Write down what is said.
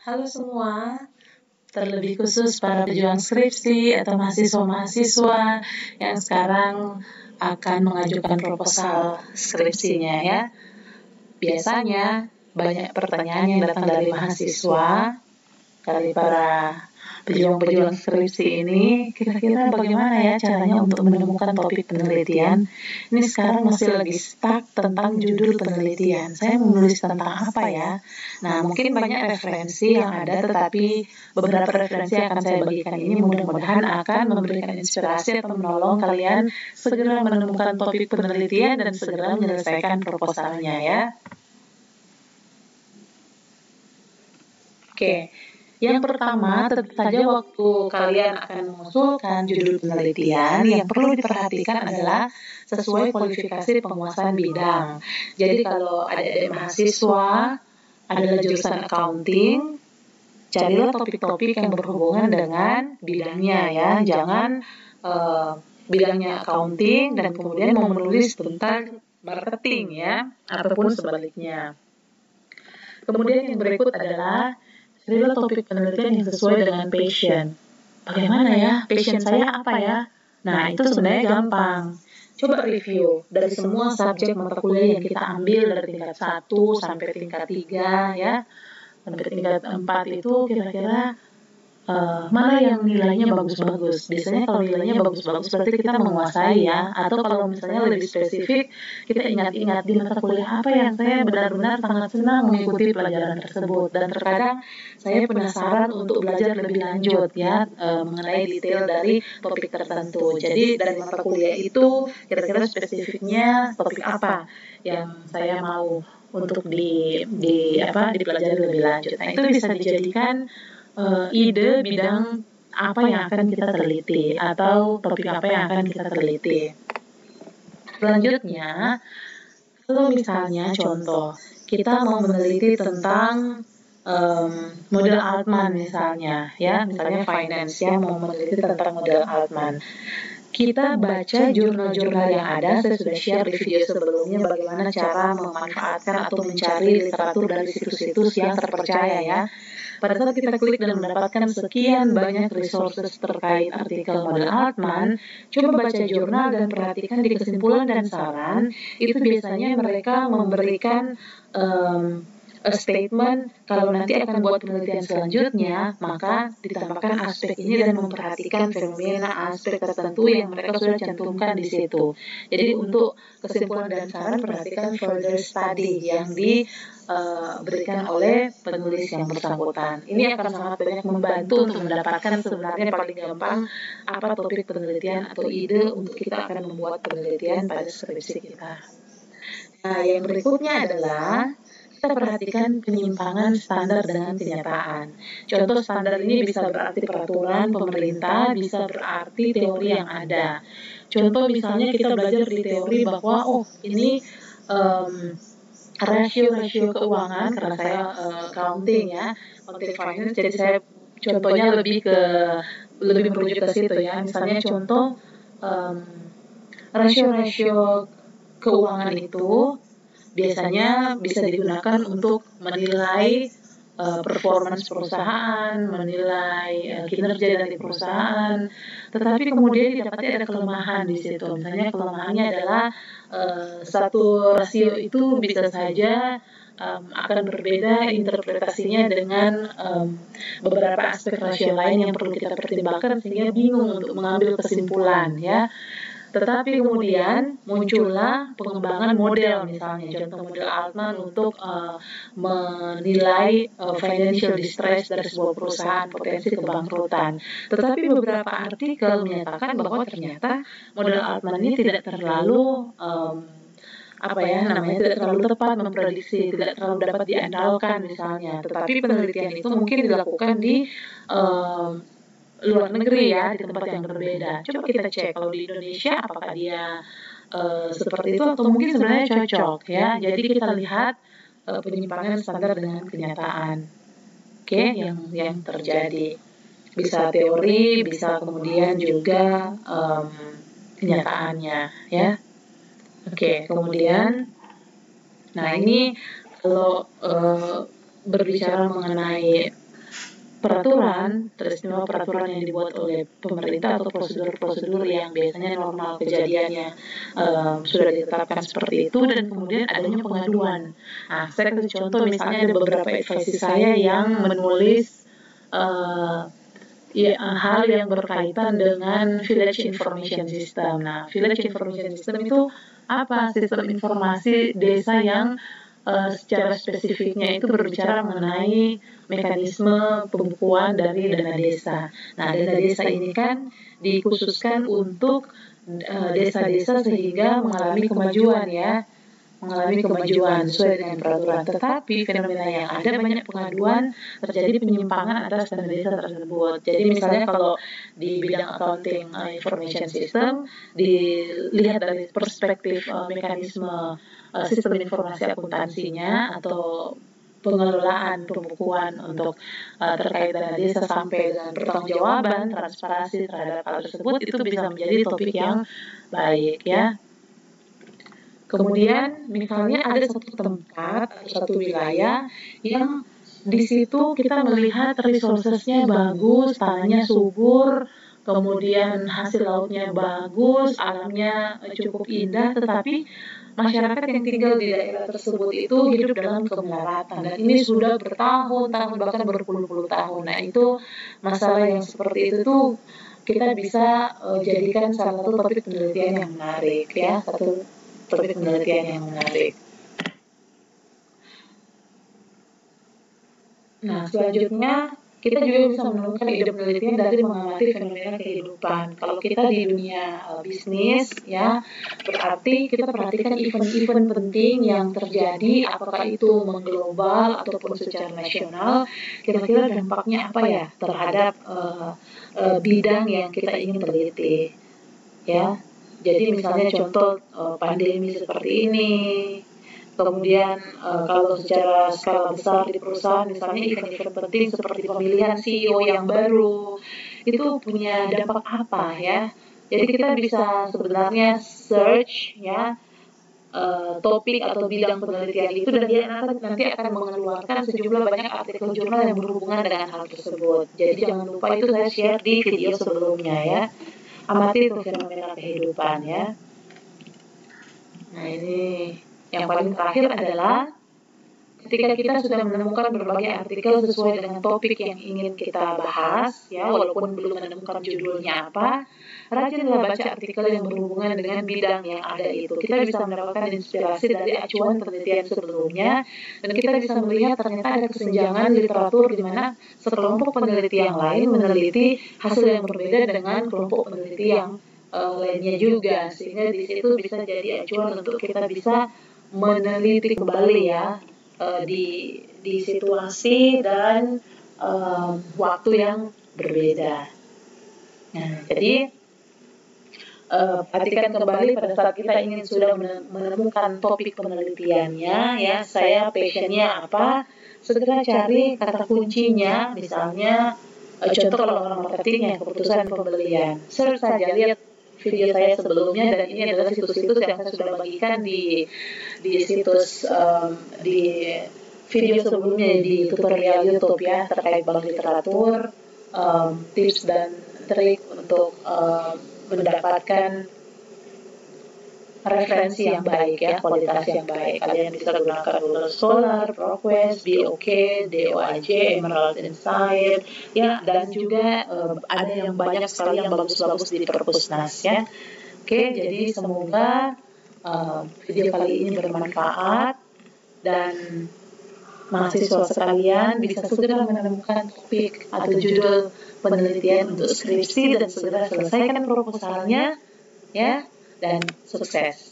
Halo semua, terlebih khusus para pejuang skripsi atau mahasiswa-mahasiswa yang sekarang akan mengajukan proposal skripsinya ya. Biasanya banyak pertanyaan yang datang dari mahasiswa, dari para pejuang-pejuang skripsi ini, kira-kira bagaimana ya caranya untuk menemukan topik penelitian? Ini sekarang masih lagi stuck tentang judul penelitian. Saya menulis tentang apa ya? Nah, mungkin banyak referensi yang ada, tetapi beberapa referensi yang akan saya bagikan ini mudah-mudahan akan memberikan inspirasi atau menolong kalian segera menemukan topik penelitian dan segera menyelesaikan proposalnya ya. Oke. Yang pertama, tentu saja waktu kalian akan mengusulkan judul penelitian, yang perlu diperhatikan adalah sesuai kualifikasi penguasaan bidang. Jadi kalau adik-adik mahasiswa adalah jurusan accounting, carilah topik-topik yang berhubungan dengan bidangnya ya. Jangan bidangnya accounting dan kemudian mau menulis tentang marketing ya, ataupun sebaliknya. Kemudian yang berikut adalah carilah topik penelitian yang sesuai dengan passion. Bagaimana ya? Passion saya apa ya? Nah, itu sebenarnya gampang. Coba review dari semua subjek mata kuliah yang kita ambil dari tingkat 1 sampai tingkat 3 ya. Sampai tingkat 4 itu kira-kira mana yang nilainya bagus-bagus. Biasanya kalau nilainya bagus-bagus berarti kita menguasai ya. Atau kalau misalnya lebih spesifik, kita ingat-ingat di mata kuliah apa yang saya benar-benar sangat senang mengikuti pelajaran tersebut. Dan terkadang saya penasaran untuk belajar lebih lanjut ya mengenai detail dari topik tertentu. Jadi dari mata kuliah itu kira-kira spesifiknya topik apa yang saya mau untuk dipelajari lebih lanjut. Nah, itu bisa dijadikan ide bidang apa yang akan kita teliti atau topik apa yang akan kita teliti. Selanjutnya, kalau misalnya contoh, kita mau meneliti tentang model Altman misalnya, ya, misalnya finance ya, mau meneliti tentang model Altman. Kita baca jurnal-jurnal yang ada, saya sudah share di video sebelumnya bagaimana cara memanfaatkan atau mencari literatur dari situs-situs yang terpercaya ya. Pada saat kita klik dan mendapatkan sekian banyak resources terkait artikel model Altman, coba baca jurnal dan perhatikan di kesimpulan dan saran, itu biasanya mereka memberikan a statement kalau nanti akan buat penelitian selanjutnya, maka ditambahkan aspek ini dan memperhatikan fenomena aspek tertentu yang mereka sudah cantumkan di situ. Jadi untuk kesimpulan dan saran perhatikan further study yang diberikan oleh penulis yang bersangkutan. Ini akan sangat banyak membantu untuk mendapatkan sebenarnya paling gampang apa topik penelitian atau ide untuk kita akan membuat penelitian pada skripsi kita. Nah, yang berikutnya adalah kita perhatikan penyimpangan standar dengan kenyataan. Contoh standar ini bisa berarti peraturan pemerintah, bisa berarti teori yang ada. Contoh misalnya kita belajar di teori bahwa ini rasio-rasio keuangan, karena saya accounting ya, accounting finance, jadi saya contohnya lebih merujuk ke situ ya. Misalnya contoh rasio-rasio keuangan itu biasanya bisa digunakan untuk menilai performance perusahaan, menilai kinerja dari perusahaan, tetapi kemudian didapati ada kelemahan di situ. Misalnya kelemahannya adalah satu rasio itu bisa saja akan berbeda interpretasinya dengan beberapa aspek rasio lain yang perlu kita pertimbangkan sehingga bingung untuk mengambil kesimpulan ya. Tetapi kemudian muncullah pengembangan model, misalnya contoh model Altman untuk menilai financial distress dari sebuah perusahaan, potensi kebangkrutan. Tetapi beberapa artikel menyatakan bahwa ternyata model Altman ini tidak terlalu tidak terlalu tepat memprediksi, tidak terlalu dapat diandalkan misalnya. Tetapi penelitian itu mungkin dilakukan di luar negeri ya, di tempat yang berbeda. Coba kita cek kalau di Indonesia apakah dia seperti itu atau mungkin sebenarnya cocok ya. Jadi kita lihat penyimpangan standar dengan kenyataan. Oke, yang terjadi. Bisa teori, bisa kemudian juga kenyataannya ya. Oke, kemudian nah ini kalau berbicara mengenai peraturan, teristimewa peraturan yang dibuat oleh pemerintah atau prosedur-prosedur yang biasanya normal kejadiannya sudah ditetapkan seperti itu, dan kemudian adanya pengaduan. Nah, saya kasih contoh, misalnya ada beberapa advisor saya yang menulis hal yang berkaitan dengan Village Information System. Nah, Village Information System itu apa? Sistem informasi desa yang secara spesifiknya itu berbicara mengenai mekanisme pembukuan dari dana desa. Nah, dana desa ini kan dikhususkan untuk desa-desa sehingga mengalami kemajuan sesuai dengan peraturan. Tetapi fenomena yang ada, banyak pengaduan terjadi penyimpangan atas dana desa tersebut. Jadi misalnya kalau di bidang accounting information system dilihat dari perspektif mekanisme sistem informasi akuntansinya atau pengelolaan pembukuan untuk terkait dana desa sampai dengan pertanggungjawaban, transparansi terhadap hal tersebut, itu bisa menjadi topik yang baik ya. Kemudian misalnya ada satu tempat atau satu wilayah yang di situ kita melihat resources-nya bagus, tanahnya subur, kemudian hasil lautnya bagus, alamnya cukup indah, tetapi masyarakat yang tinggal di daerah tersebut itu hidup dalam kemelaratan, dan ini sudah bertahun-tahun bahkan berpuluh-puluh tahun. Nah, itu masalah yang seperti itu tuh kita bisa jadikan salah satu topik penelitian yang menarik ya, satu topik penelitian yang menarik. Nah, selanjutnya kita juga bisa menemukan ide penelitian dari mengamati fenomena kehidupan. Kalau kita di dunia bisnis, ya, berarti kita perhatikan event-event penting yang terjadi, apakah itu mengglobal ataupun secara nasional, kira-kira dampaknya apa ya terhadap bidang yang kita ingin teliti, ya. Jadi misalnya contoh pandemi seperti ini. Kemudian kalau secara skala besar di perusahaan, misalnya event-event penting seperti pemilihan CEO yang baru, itu punya dampak apa ya? Jadi kita bisa sebenarnya search ya topik atau bidang penelitian itu, dan dia nanti akan mengeluarkan sejumlah banyak artikel jurnal yang berhubungan dengan hal tersebut. Jadi jangan lupa, itu saya share di video sebelumnya ya. Amati itu fenomena kehidupan ya. Nah, ini yang paling terakhir adalah ketika kita sudah menemukan berbagai artikel sesuai dengan topik yang ingin kita bahas, ya, walaupun belum menemukan judulnya apa, rajinlah baca artikel yang berhubungan dengan bidang yang ada itu. Kita bisa mendapatkan inspirasi dari acuan penelitian sebelumnya, dan kita bisa melihat ternyata ada kesenjangan literatur di mana sekelompok peneliti yang lain meneliti hasil yang berbeda dengan kelompok peneliti yang lainnya juga, sehingga di situ bisa jadi acuan untuk kita bisa meneliti kembali ya di situasi dan waktu yang berbeda. Nah, jadi perhatikan kembali pada saat kita ingin sudah menemukan topik penelitiannya ya, saya passionnya apa, segera cari kata kuncinya. Misalnya contoh kalau orang marketing ya, keputusan pembelian, search saja, lihat video saya sebelumnya, dan ini adalah situs-situs yang saya sudah bagikan di situs di video sebelumnya di tutorial YouTube ya, terkait bank literatur, tips dan trik untuk mendapatkan referensi yang baik ya, kualitas yang baik. Kalian bisa gunakan Google Scholar, ProQuest, BOK, DOAJ, Emerald Insight ya, dan juga ada yang banyak sekali yang bagus-bagus di Perpusnas ya. Oke, jadi semoga video kali ini bermanfaat, dan mahasiswa sekalian bisa segera menemukan topik atau judul penelitian untuk skripsi dan segera selesaikan proposalnya ya, dan sukses.